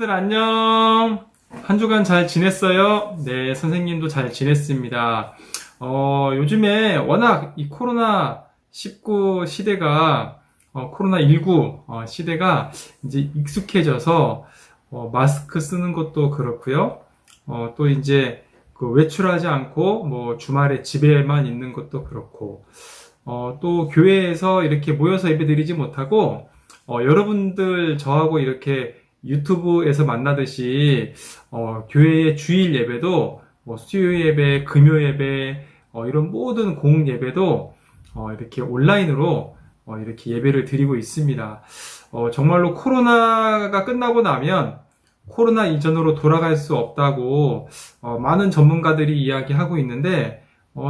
친구들 안녕. 한 주간 잘 지냈어요? 네, 선생님도 잘 지냈습니다. 요즘에 워낙 이 코로나19 시대가, 코로나19 시대가 이제 익숙해져서, 마스크 쓰는 것도 그렇고요. 또 이제 그 외출하지 않고 뭐 주말에 집에만 있는 것도 그렇고, 또 교회에서 이렇게 모여서 예배드리지 못하고, 여러분들 저하고 이렇게 유튜브에서 만나듯이 교회의 주일 예배도 뭐 수요 예배, 금요 예배, 이런 모든 공예배도 이렇게 온라인으로 이렇게 예배를 드리고 있습니다. 정말로 코로나가 끝나고 나면 코로나 이전으로 돌아갈 수 없다고 많은 전문가들이 이야기하고 있는데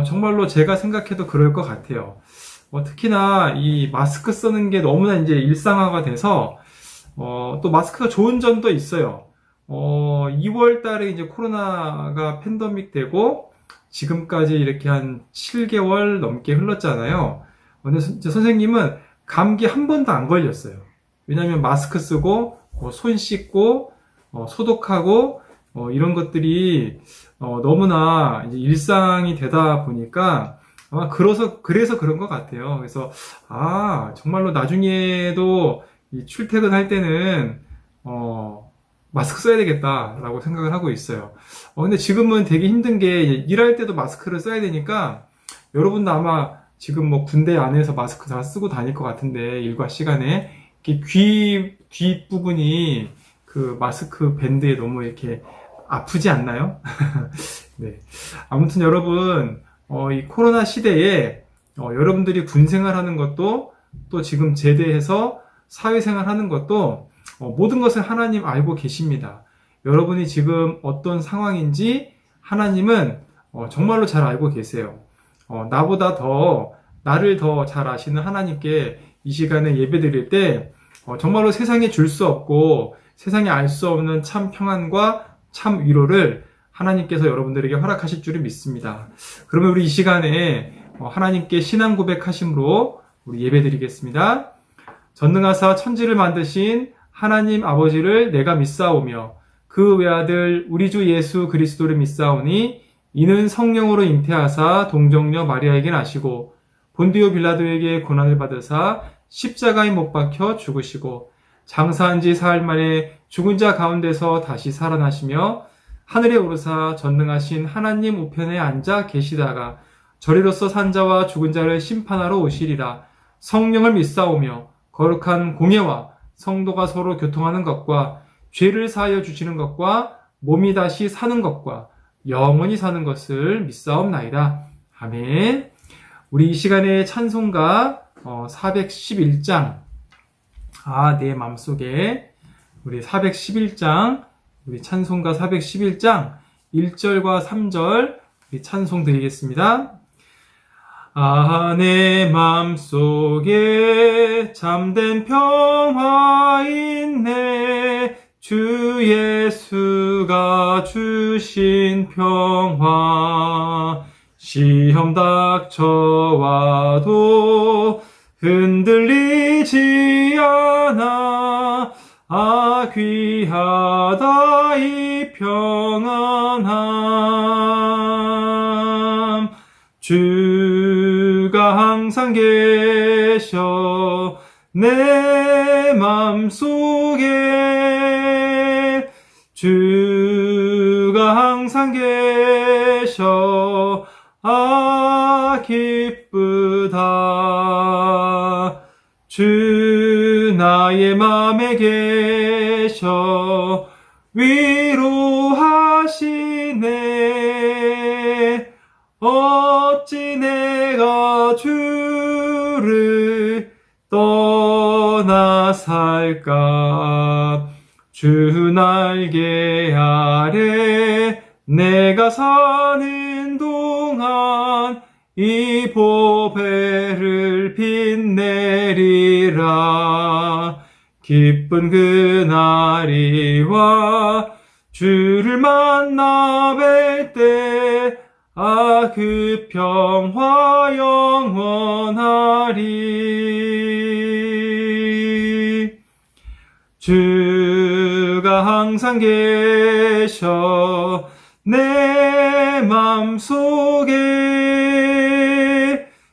정말로 제가 생각해도 그럴 것 같아요. 특히나 이 마스크 쓰는 게 너무나 이제 일상화가 돼서 또 마스크가 좋은 점도 있어요. 2월 달에 이제 코로나가 팬데믹 되고 지금까지 이렇게 한 7개월 넘게 흘렀잖아요. 근데 선생님은 감기 한 번도 안 걸렸어요. 왜냐하면 마스크 쓰고 손 씻고 소독하고 이런 것들이 너무나 이제 일상이 되다 보니까 아마 그래서 그런 것 같아요. 그래서 정말로 나중에도 이 출퇴근할 때는 마스크 써야 되겠다라고 생각을 하고 있어요. 근데 지금은 되게 힘든 게 일할 때도 마스크를 써야 되니까 여러분도 아마 지금 뭐 군대 안에서 마스크 다 쓰고 다닐 것 같은데 일과 시간에 이렇게 귀 뒷부분이 그 마스크 밴드에 너무 이렇게 아프지 않나요? 네. 아무튼 여러분 이 코로나 시대에 여러분들이 군 생활하는 것도 또 지금 제대해서 사회생활 하는 것도 모든 것을 하나님 알고 계십니다. 여러분이 지금 어떤 상황인지 하나님은 정말로 잘 알고 계세요. 나보다 나를 더 잘 아시는 하나님께 이 시간에 예배 드릴 때 정말로 세상에 줄 수 없고 세상에 알 수 없는 참 평안과 참 위로를 하나님께서 여러분들에게 허락하실 줄을 믿습니다. 그러면 우리 이 시간에 하나님께 신앙 고백하심으로 우리 예배 드리겠습니다. 전능하사 천지를 만드신 하나님 아버지를 내가 믿사오며 그 외아들 우리 주 예수 그리스도를 믿사오니 이는 성령으로 잉태하사 동정녀 마리아에게 나시고 본디오 빌라도에게 고난을 받으사 십자가에 못 박혀 죽으시고 장사한 지 사흘 만에 죽은 자 가운데서 다시 살아나시며 하늘에 오르사 전능하신 하나님 우편에 앉아 계시다가 저리로서 산 자와 죽은 자를 심판하러 오시리라. 성령을 믿사오며 거룩한 공예와 성도가 서로 교통하는 것과 죄를 사하여 주시는 것과 몸이 다시 사는 것과 영원히 사는 것을 믿사옵나이다. 아멘. 우리 이 시간에 찬송가 411장 내 맘속에 우리 411장 우리 찬송가 411장 1절과 3절 우리 찬송 드리겠습니다. 내 맘속에 참된 평화 있네 주 예수가 주신 평화 시험 닥쳐와도 흔들리지 않아 귀하다 이 평안함 주가 항상 계셔 내 맘속에 주가 항상 계셔 기쁘다 주 나의 맘에 계셔 위로하시네 어찌 내가 주를 떠나 살까 주 날개 아래 내가 사는 동안 이 보배를 빛내리라 기쁜 그날이 와 주를 만나 뵐 때 그 평화 영원하리 주가 항상 계셔 내 맘속에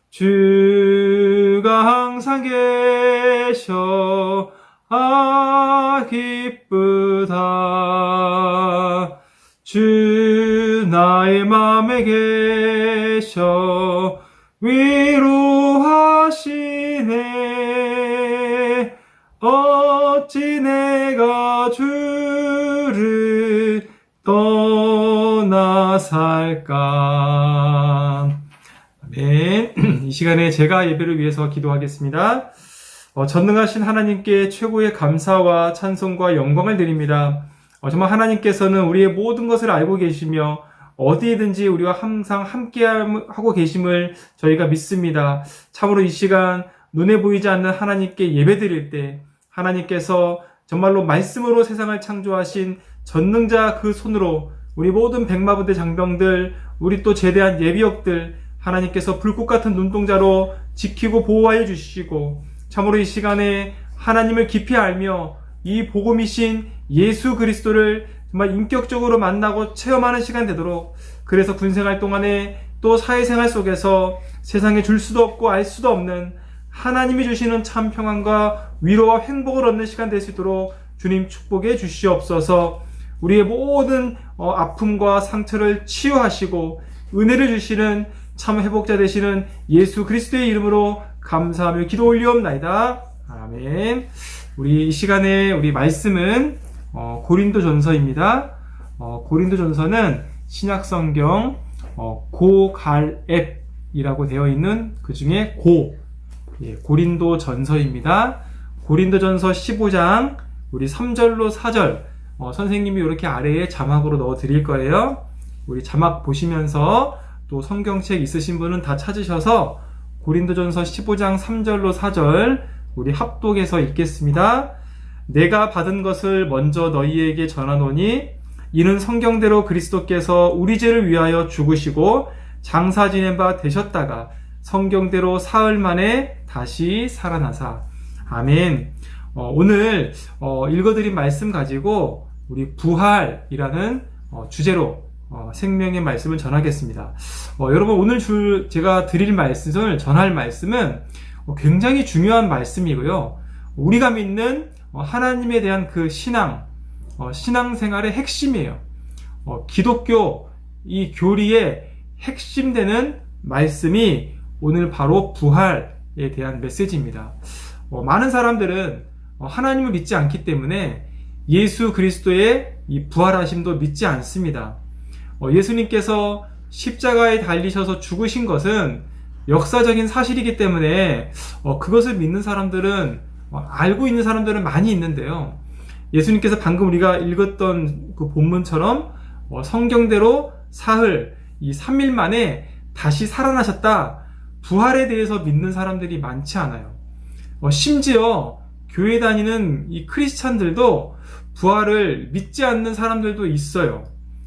주가 항상 계셔 기쁘다 주 나의 맘에 계셔 위로하시네 어찌 내가 주를 떠나 살까. 아멘. 이 시간에 제가 예배를 위해서 기도하겠습니다. 전능하신 하나님께 최고의 감사와 찬송과 영광을 드립니다. 정말 하나님께서는 우리의 모든 것을 알고 계시며 어디에든지 우리와 항상 함께하고 계심을 저희가 믿습니다. 참으로 이 시간 눈에 보이지 않는 하나님께 예배드릴 때 하나님께서 정말로 말씀으로 세상을 창조하신 전능자 그 손으로 우리 모든 백마부대 장병들, 우리 또 제대한 예비역들 하나님께서 불꽃 같은 눈동자로 지키고 보호하여 주시고 참으로 이 시간에 하나님을 깊이 알며 이 복음이신 예수 그리스도를 정말 인격적으로 만나고 체험하는 시간 되도록 그래서 군생활 동안에 또 사회생활 속에서 세상에 줄 수도 없고 알 수도 없는 하나님이 주시는 참 평안과 위로와 행복을 얻는 시간 될 수 있도록 주님 축복해 주시옵소서. 우리의 모든 아픔과 상처를 치유하시고 은혜를 주시는 참 회복자 되시는 예수 그리스도의 이름으로 감사하며 기도 올리옵나이다. 아멘. 우리 이 시간에 우리 말씀은 고린도전서입니다. 고린도전서는 신약성경 고갈앱이라고 되어 있는 그 중에 고린도전서입니다. 고린도전서 15장 우리 3절로 4절 선생님이 이렇게 아래에 자막으로 넣어 드릴 거예요. 우리 자막 보시면서 또 성경책 있으신 분은 다 찾으셔서 고린도전서 15장 3절로 4절 우리 합독해서 읽겠습니다. 내가 받은 것을 먼저 너희에게 전하노니 이는 성경대로 그리스도께서 우리 죄를 위하여 죽으시고 장사 지낸 바 되셨다가 성경대로 사흘 만에 다시 살아나사. 아멘. 오늘 읽어드린 말씀 가지고 우리 부활이라는 주제로 생명의 말씀을 전하겠습니다. 여러분 오늘 제가 드릴 말씀을 전할 말씀은 굉장히 중요한 말씀이고요. 우리가 믿는 하나님에 대한 그 신앙생활의 핵심이에요. 기독교 이 교리의 핵심되는 말씀이 오늘 바로 부활에 대한 메시지입니다. 많은 사람들은 하나님을 믿지 않기 때문에 예수 그리스도의 이 부활하심도 믿지 않습니다. 예수님께서 십자가에 달리셔서 죽으신 것은 역사적인 사실이기 때문에 그것을 믿는 사람들은 알고 있는 사람들은 많이 있는데요. 예수님께서 방금 우리가 읽었던 그 본문처럼 성경대로 사흘, 이 3일 만에 다시 살아나셨다. 부활에 대해서 믿는 사람들이 많지 않아요. 심지어 교회 다니는 이 크리스찬들도 부활을 믿지 않는 사람들도 있어요.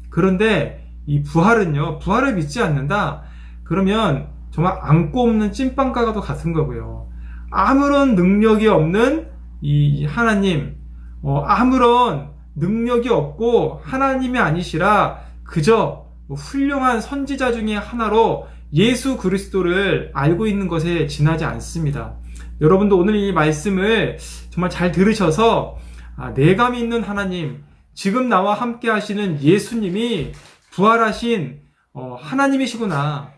그런데 이 부활을 믿지 않는다? 그러면 정말 안고 없는 찐빵가가도 같은 거고요. 아무런 능력이 없는 이 하나님, 아무런 능력이 없고 하나님이 아니시라 그저 훌륭한 선지자 중에 하나로 예수 그리스도를 알고 있는 것에 지나지 않습니다. 여러분도 오늘 이 말씀을 정말 잘 들으셔서 내가 믿는 하나님, 지금 나와 함께 하시는 예수님이 부활하신 하나님이시구나.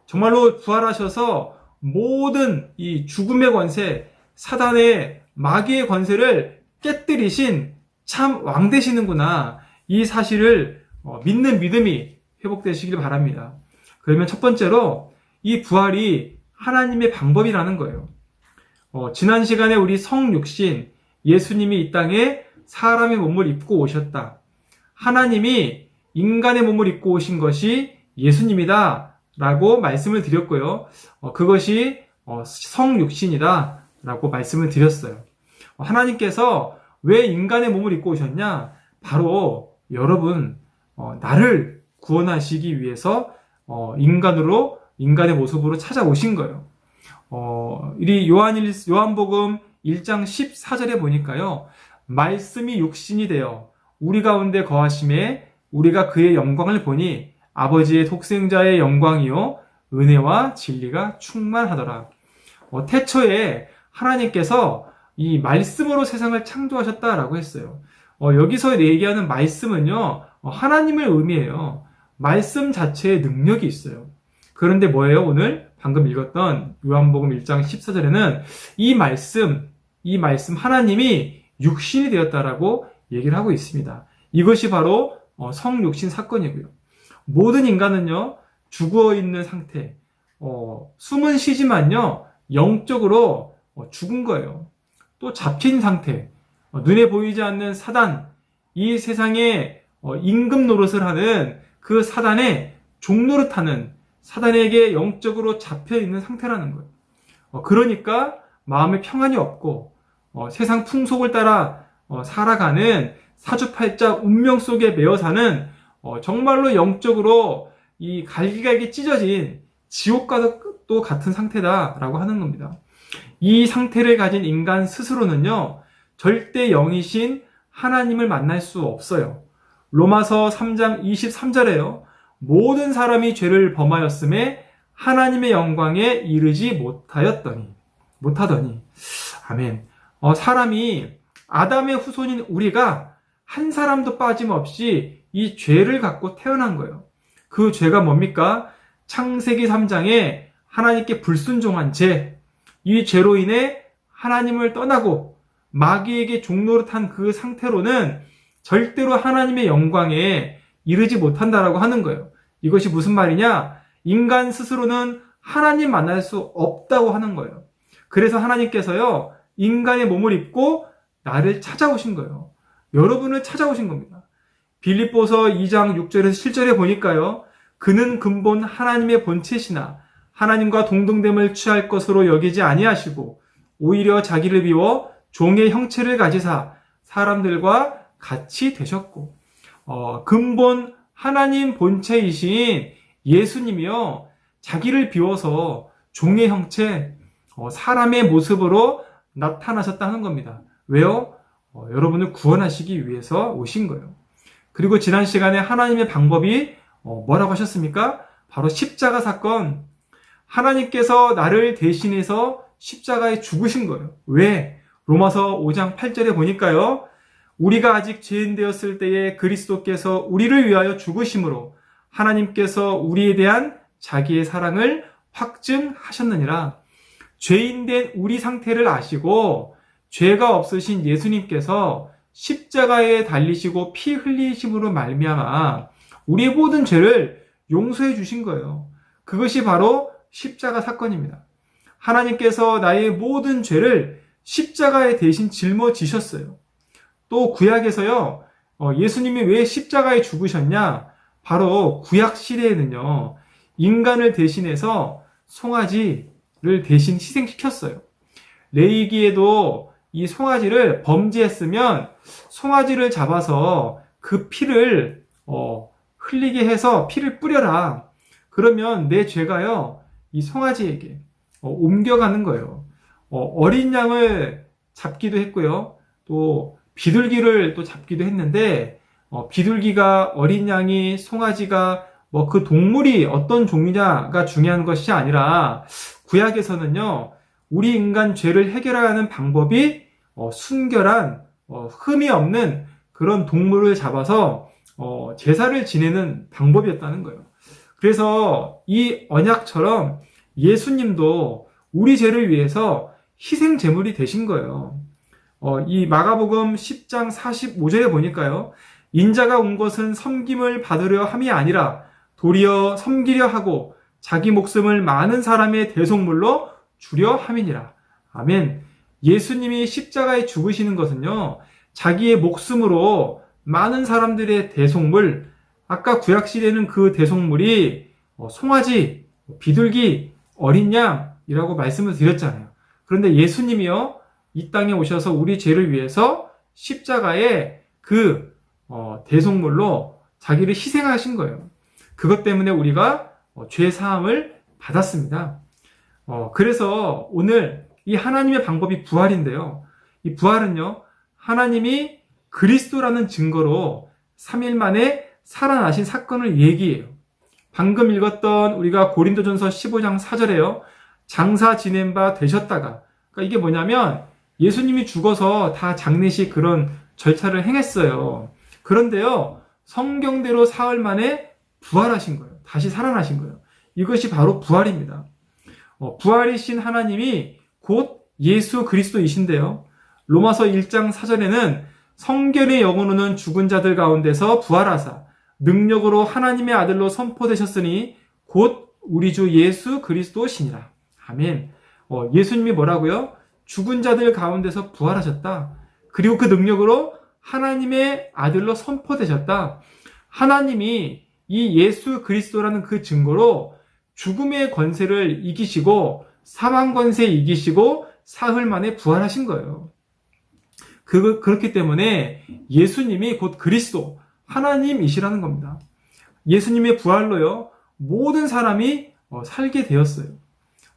정말로 부활하셔서 모든 이 죽음의 권세, 사단의 마귀의 권세를 깨뜨리신 참 왕 되시는구나. 이 사실을 믿는 믿음이 회복되시길 바랍니다. 그러면 첫 번째로 이 부활이 하나님의 방법이라는 거예요. 지난 시간에 우리 성육신 예수님이 이 땅에 사람의 몸을 입고 오셨다. 하나님이 인간의 몸을 입고 오신 것이 예수님이다 라고 말씀을 드렸고요. 그것이 성육신이다 라고 말씀을 드렸어요. 하나님께서 왜 인간의 몸을 입고 오셨냐? 바로 여러분 나를 구원하시기 위해서 인간의 모습으로 찾아오신 거예요. 이 요한복음 1장 14절에 보니까요. 말씀이 육신이 되어 우리 가운데 거하심에 우리가 그의 영광을 보니 아버지의 독생자의 영광이요 은혜와 진리가 충만하더라. 태초에 하나님께서 이 말씀으로 세상을 창조하셨다라고 했어요. 여기서 얘기하는 말씀은요, 하나님을 의미해요. 말씀 자체에 능력이 있어요. 그런데 뭐예요? 오늘 방금 읽었던 요한복음 1장 14절에는 이 말씀 하나님이 육신이 되었다라고 얘기를 하고 있습니다. 이것이 바로 성육신 사건이고요. 모든 인간은요, 죽어 있는 상태, 숨은 쉬지만요, 영적으로 죽은 거예요. 또 잡힌 상태, 눈에 보이지 않는 사단, 이 세상에 임금 노릇을 하는 그 사단의 종노릇하는 사단에게 영적으로 잡혀 있는 상태라는 거예요. 그러니까 마음에 평안이 없고 세상 풍속을 따라 살아가는 사주팔자 운명 속에 매여 사는 정말로 영적으로 이 갈기갈기 찢어진 지옥과도 같은 상태다라고 하는 겁니다. 이 상태를 가진 인간 스스로는요, 절대 영이신 하나님을 만날 수 없어요. 로마서 3장 23절에요. 모든 사람이 죄를 범하였음에 하나님의 영광에 이르지 못하더니. 아멘. 사람이 아담의 후손인 우리가 한 사람도 빠짐없이 이 죄를 갖고 태어난 거예요. 그 죄가 뭡니까? 창세기 3장에 하나님께 불순종한 죄, 이 죄로 인해 하나님을 떠나고 마귀에게 종노릇한 그 상태로는 절대로 하나님의 영광에 이르지 못한다라고 하는 거예요. 이것이 무슨 말이냐? 인간 스스로는 하나님 만날 수 없다고 하는 거예요. 그래서 하나님께서요, 인간의 몸을 입고 나를 찾아오신 거예요. 여러분을 찾아오신 겁니다. 빌립보서 2장 6절에서 7절에 보니까요, 그는 근본 하나님의 본체시나 하나님과 동등됨을 취할 것으로 여기지 아니하시고 오히려 자기를 비워 종의 형체를 가지사 사람들과 같이 되셨고, 근본 하나님 본체이신 예수님이요, 자기를 비워서 종의 형체, 사람의 모습으로 나타나셨다는 겁니다. 왜요? 여러분을 구원하시기 위해서 오신 거예요. 그리고 지난 시간에 하나님의 방법이 뭐라고 하셨습니까? 바로 십자가 사건. 하나님께서 나를 대신해서 십자가에 죽으신 거예요. 왜? 로마서 5장 8절에 보니까요, 우리가 아직 죄인 되었을 때에 그리스도께서 우리를 위하여 죽으심으로 하나님께서 우리에 대한 자기의 사랑을 확증하셨느니라. 죄인된 우리 상태를 아시고 죄가 없으신 예수님께서 십자가에 달리시고 피 흘리심으로 말미암아 우리의 모든 죄를 용서해 주신 거예요. 그것이 바로 십자가 사건입니다. 하나님께서 나의 모든 죄를 십자가에 대신 짊어지셨어요. 또 구약에서요, 예수님이 왜 십자가에 죽으셨냐? 바로 구약 시대에는요, 인간을 대신해서 송아지를 대신 희생시켰어요. 레위기에도 이 송아지를 범죄했으면 송아지를 잡아서 그 피를 흘리게 해서 피를 뿌려라. 그러면 내 죄가요, 이 송아지에게 옮겨가는 거예요. 어린 양을 잡기도 했고요. 또 비둘기를 또 잡기도 했는데, 비둘기가, 어린 양이, 송아지가 그 동물이 어떤 종류냐가 중요한 것이 아니라 구약에서는요, 우리 인간 죄를 해결하는 방법이 순결한, 흠이 없는 그런 동물을 잡아서 제사를 지내는 방법이었다는 거예요. 그래서 이 언약처럼 예수님도 우리 죄를 위해서 희생 제물이 되신 거예요. 이 마가복음 10장 45절에 보니까요, 인자가 온 것은 섬김을 받으려 함이 아니라 도리어 섬기려 하고 자기 목숨을 많은 사람의 대속물로 주려 함이니라. 아멘. 예수님이 십자가에 죽으시는 것은요, 자기의 목숨으로 많은 사람들의 대속물, 아까 구약시대는 그 대속물이 송아지, 비둘기, 어린 양이라고 말씀을 드렸잖아요. 그런데 예수님이요, 이 땅에 오셔서 우리 죄를 위해서 십자가에 그 대속물로 자기를 희생하신 거예요. 그것 때문에 우리가 죄 사함을 받았습니다. 그래서 오늘 이 하나님의 방법이 부활인데요. 이 부활은요, 하나님이 그리스도라는 증거로 3일 만에 살아나신 사건을 얘기해요. 방금 읽었던 우리가 고린도전서 15장 4절에요. 장사 지낸 바 되셨다가, 그러니까 이게 뭐냐면 예수님이 죽어서 다 장례식 그런 절차를 행했어요. 그런데요, 성경대로 사흘 만에 부활하신 거예요. 다시 살아나신 거예요. 이것이 바로 부활입니다. 부활이신 하나님이 곧 예수 그리스도이신데요. 로마서 1장 4절에는 성결의 영으로는 죽은 자들 가운데서 부활하사 능력으로 하나님의 아들로 선포되셨으니 곧 우리 주 예수 그리스도시니라. 아멘. 예수님이 뭐라고요? 죽은 자들 가운데서 부활하셨다. 그리고 그 능력으로 하나님의 아들로 선포되셨다. 하나님이 이 예수 그리스도라는 그 증거로 죽음의 권세를 이기시고 사망 권세 이기시고 사흘 만에 부활하신 거예요. 그렇기 때문에 예수님이 곧 그리스도, 하나님이시라는 겁니다. 예수님의 부활로요, 모든 사람이 살게 되었어요.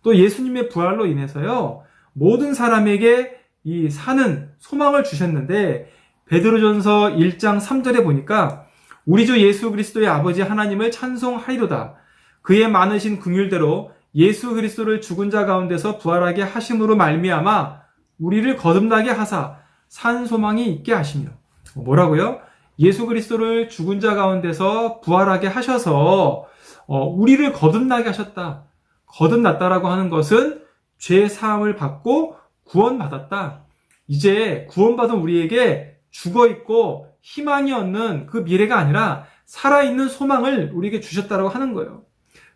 또 예수님의 부활로 인해서요, 모든 사람에게 이 사는 소망을 주셨는데, 베드로전서 1장 3절에 보니까 우리 주 예수 그리스도의 아버지 하나님을 찬송하리로다. 그의 많으신 긍휼대로 예수 그리스도를 죽은 자 가운데서 부활하게 하심으로 말미암아 우리를 거듭나게 하사 산 소망이 있게 하시며. 뭐라고요? 예수 그리스도를 죽은 자 가운데서 부활하게 하셔서 우리를 거듭나게 하셨다. 거듭났다라고 하는 것은 죄 사함을 받고 구원받았다. 이제 구원받은 우리에게 죽어있고 희망이 없는 그 미래가 아니라 살아있는 소망을 우리에게 주셨다라고 하는 거예요.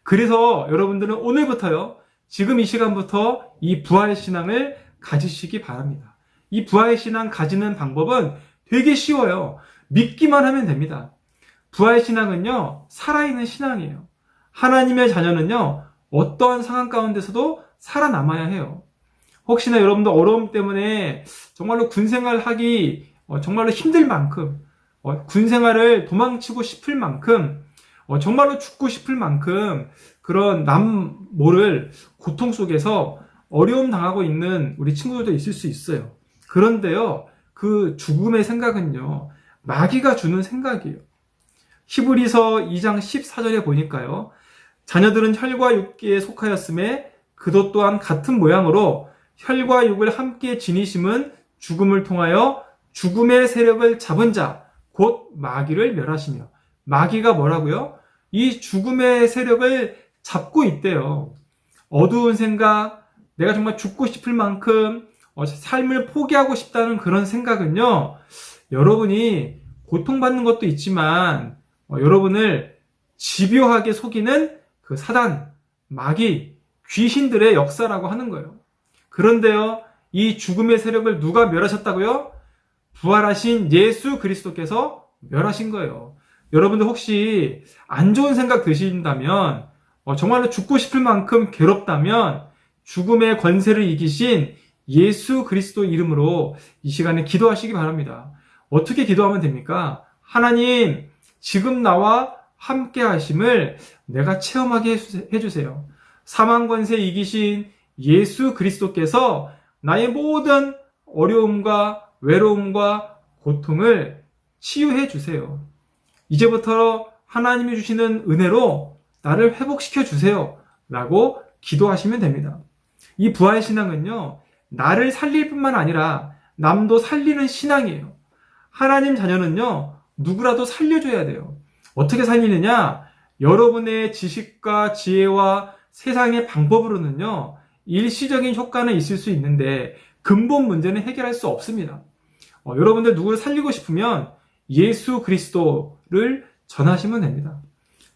그래서 여러분들은 오늘부터요, 지금 이 시간부터 이 부활신앙을 가지시기 바랍니다. 이 부활신앙 가지는 방법은 되게 쉬워요. 믿기만 하면 됩니다. 부활신앙은요, 살아있는 신앙이에요. 하나님의 자녀는요, 어떠한 상황 가운데서도 살아남아야 해요. 혹시나 여러분들 어려움 때문에 정말로 군생활 하기 정말로 힘들 만큼, 군생활을 도망치고 싶을 만큼, 정말로 죽고 싶을 만큼 그런 남 모를 고통 속에서 어려움 당하고 있는 우리 친구들도 있을 수 있어요. 그런데요, 그 죽음의 생각은요, 마귀가 주는 생각이에요. 히브리서 2장 14절에 보니까요, 자녀들은 혈과 육기에 속하였음에 그도 또한 같은 모양으로 혈과 육을 함께 지니심은 죽음을 통하여 죽음의 세력을 잡은 자, 곧 마귀를 멸하시며. 마귀가 뭐라고요? 이 죽음의 세력을 잡고 있대요. 어두운 생각, 내가 정말 죽고 싶을 만큼 삶을 포기하고 싶다는 그런 생각은요, 여러분이 고통받는 것도 있지만 여러분을 집요하게 속이는 그 사단, 마귀, 귀신들의 역사라고 하는 거예요. 그런데요, 이 죽음의 세력을 누가 멸하셨다고요? 부활하신 예수 그리스도께서 멸하신 거예요. 여러분들 혹시 안 좋은 생각 드신다면, 정말로 죽고 싶을 만큼 괴롭다면 죽음의 권세를 이기신 예수 그리스도 이름으로 이 시간에 기도하시기 바랍니다. 어떻게 기도하면 됩니까? 하나님, 지금 나와 함께 하심을 내가 체험하게 해주세요. 사망 권세 이기신 예수 그리스도께서 나의 모든 어려움과 외로움과 고통을 치유해 주세요. 이제부터 하나님이 주시는 은혜로 나를 회복시켜 주세요. 라고 기도하시면 됩니다. 이 부활신앙은요, 나를 살릴 뿐만 아니라 남도 살리는 신앙이에요. 하나님 자녀는요, 누구라도 살려줘야 돼요. 어떻게 살리느냐? 여러분의 지식과 지혜와 세상의 방법으로는요, 일시적인 효과는 있을 수 있는데 근본 문제는 해결할 수 없습니다. 여러분들 누구를 살리고 싶으면 예수 그리스도를 전하시면 됩니다.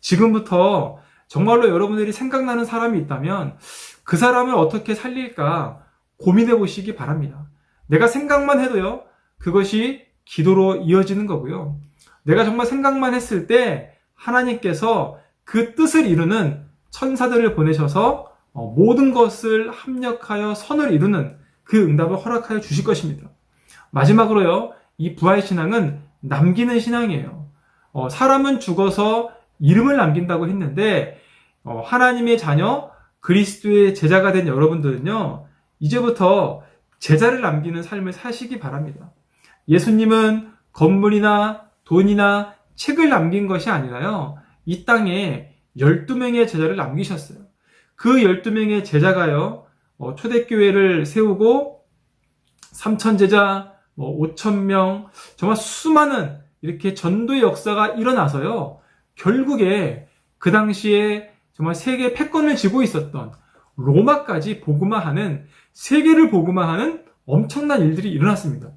지금부터 정말로 여러분들이 생각나는 사람이 있다면 그 사람을 어떻게 살릴까 고민해 보시기 바랍니다. 내가 생각만 해도요, 그것이 기도로 이어지는 거고요. 내가 정말 생각만 했을 때 하나님께서 그 뜻을 이루는 천사들을 보내셔서 모든 것을 합력하여 선을 이루는 그 응답을 허락하여 주실 것입니다. 마지막으로요, 이 부활신앙은 남기는 신앙이에요. 사람은 죽어서 이름을 남긴다고 했는데 하나님의 자녀, 그리스도의 제자가 된 여러분들은요, 이제부터 제자를 남기는 삶을 사시기 바랍니다. 예수님은 건물이나 돈이나 책을 남긴 것이 아니라요. 이 땅에 12명의 제자를 남기셨어요. 그 12명의 제자가요. 초대교회를 세우고 3,000제자, 5,000명, 정말 수많은 이렇게 전도의 역사가 일어나서요. 결국에 그 당시에 정말 세계 패권을 쥐고 있었던 로마까지 복음화하는, 세계를 복음화하는 엄청난 일들이 일어났습니다.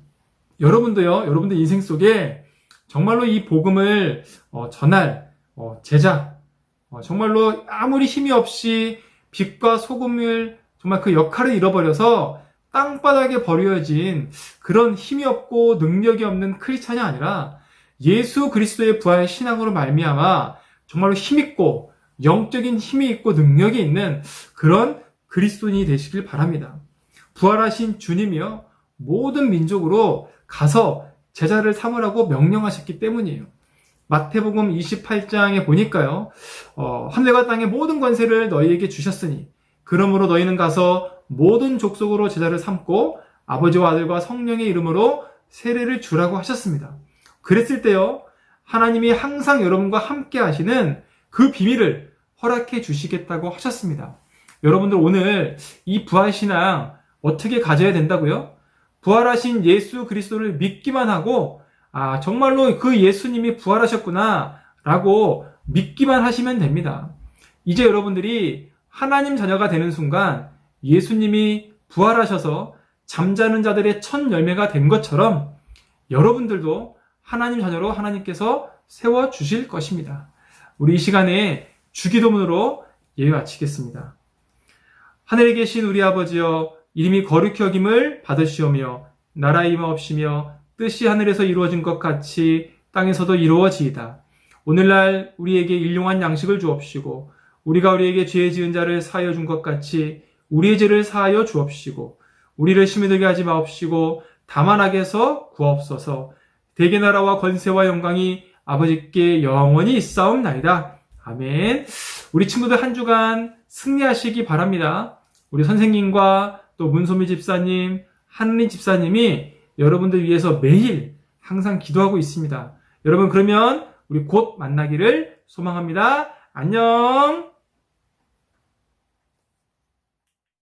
여러분도요, 여러분들 인생 속에 정말로 이 복음을 전할 제자, 정말로 아무리 힘이 없이 빛과 소금을 정말 그 역할을 잃어버려서 땅바닥에 버려진 그런 힘이 없고 능력이 없는 크리스찬이 아니라 예수 그리스도의 부활 신앙으로 말미암아 정말로 힘있고 영적인 힘이 있고 능력이 있는 그런 그리스도인이 되시길 바랍니다. 부활하신 주님이요, 모든 민족으로 가서 제자를 삼으라고 명령하셨기 때문이에요. 마태복음 28장에 보니까요, 하늘과 땅의 모든 권세를 너희에게 주셨으니 그러므로 너희는 가서 모든 족속으로 제자를 삼고 아버지와 아들과 성령의 이름으로 세례를 주라고 하셨습니다. 그랬을 때요, 하나님이 항상 여러분과 함께 하시는 그 비밀을 허락해 주시겠다고 하셨습니다. 여러분들 오늘 이 부활신앙 어떻게 가져야 된다고요? 부활하신 예수 그리스도를 믿기만 하고, 정말로 그 예수님이 부활하셨구나 라고 믿기만 하시면 됩니다. 이제 여러분들이 하나님 자녀가 되는 순간 예수님이 부활하셔서 잠자는 자들의 첫 열매가 된 것처럼 여러분들도 하나님 자녀로 하나님께서 세워주실 것입니다. 우리 이 시간에 주기도문으로 예배 마치겠습니다. 하늘에 계신 우리 아버지여, 이름이 거룩히 여김을 받으시오며 나라의 임하옵시며 뜻이 하늘에서 이루어진 것 같이 땅에서도 이루어지이다. 오늘날 우리에게 일용할 양식을 주옵시고 우리가 우리에게 죄 지은 자를 사하여 준 것 같이 우리의 죄를 사하여 주옵시고 우리를 시험에 들게 하지 마옵시고 다만 악에서 구하옵소서. 대개 나라와 권세와 영광이 아버지께 영원히 있사옵나이다. 아멘. 우리 친구들 한 주간 승리하시기 바랍니다. 우리 선생님과 또 문소미 집사님, 한리 집사님이 여러분들 위해서 매일 항상 기도하고 있습니다. 여러분, 그러면 우리 곧 만나기를 소망합니다. 안녕.